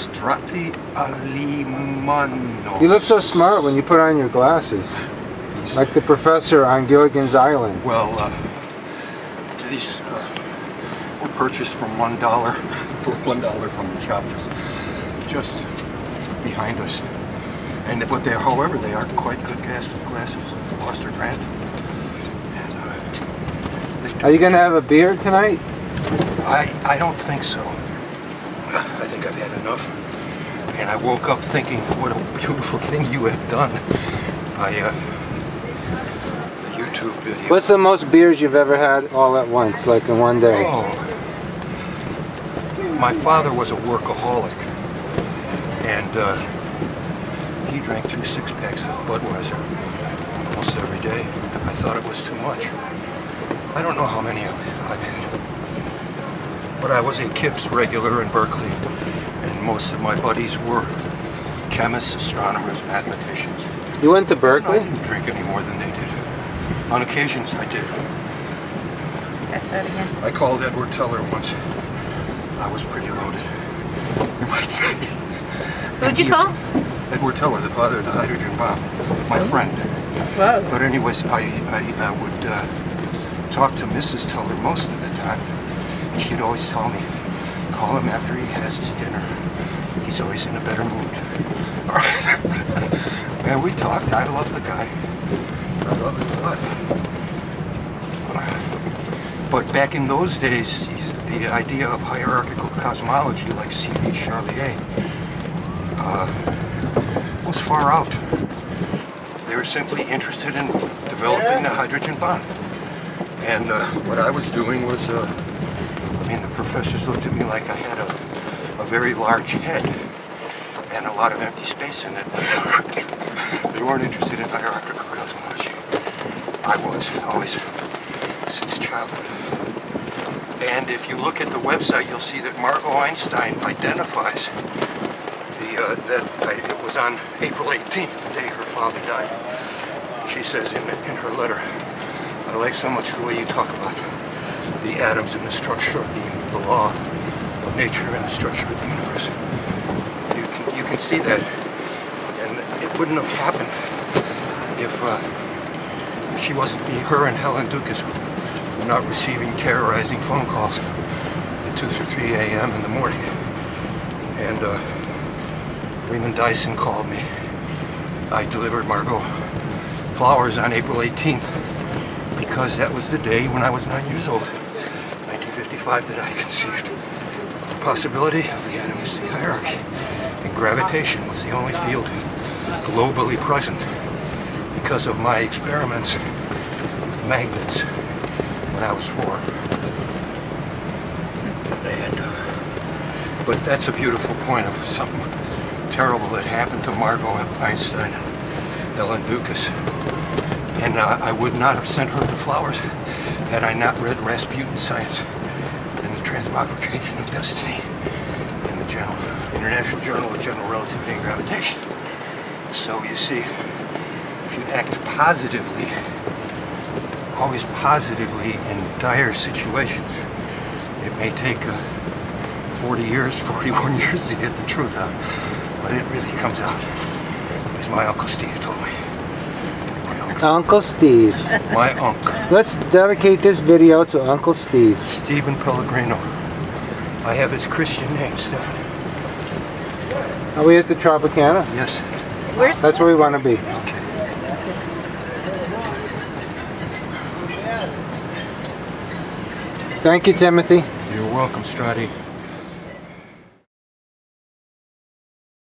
Strati Alimonos. You look so smart when you put on your glasses. Like the professor on Gilligan's Island. Well, these were purchased from $1 for $1 from the shop just behind us. And but they, however, they are quite good glasses of Foster Grant. And, are you going to have a beer tonight? I don't think so. I think I've had enough. And I woke up thinking, what a beautiful thing you have done by the YouTube video. What's the most beers you've ever had all at once, like in one day? Oh. My father was a workaholic. And he drank 2 6-packs of Budweiser almost every day. I thought it was too much. I don't know how many I've had. But I was a KIPS regular in Berkeley, and most of my buddies were chemists, astronomers, mathematicians. You went to Berkeley? I didn't drink any more than they did. On occasions, I did. That's that again. I called Edward Teller once. I was pretty loaded, you might say. Who'd you call? Edward Teller, the father of the hydrogen bomb. My friend. Whoa. But anyways, I would talk to Mrs. Teller most of the time. She'd always tell me, call him after he has his dinner. He's always in a better mood. All right. And we talked. I love the guy. I love him a lot. But back in those days, the idea of hierarchical cosmology, like C.V. Charlier, was far out. They were simply interested in developing the hydrogen bomb. And what I was doing was, the professors looked at me like I had a very large head and a lot of empty space in it. They weren't interested in hierarchical cosmology. I was, always, since childhood. And if you look at the website, you'll see that Margot Einstein identifies that it was on April 18th, the day her father died. She says in her letter, I like so much the way you talk about the atoms and the structure of the law of nature and the structure of the universe. You can see that, and it wouldn't have happened if she wasn't, her and Helen Dukas were not receiving terrorizing phone calls at 2 or 3 a.m. in the morning. And Freeman Dyson called me. I delivered Margot flowers on April 18th because that was the day when I was 9 years old, 1955, that I conceived the possibility of the atomistic hierarchy. And gravitation was the only field globally present because of my experiments with magnets when I was 4. And, but that's a beautiful point of something terrible that happened to Margot Einstein and Helen Dukas. And I would not have sent her the flowers had I not read Rasputin's Science and the Transmogrification of Destiny in the International Journal of General Relativity and Gravitation. So you see, if you act positively, always positively in dire situations, it may take 41 years to get the truth out, but it really comes out, as my Uncle Steve told me. Uncle Steve. My uncle. Let's dedicate this video to Uncle Steve. Stephen Pellegrino. I have his Christian name, Stephen. Are we at the Tropicana? Yes. Where's That's where we want to be. Okay. Thank you, Timothy. You're welcome, Strati.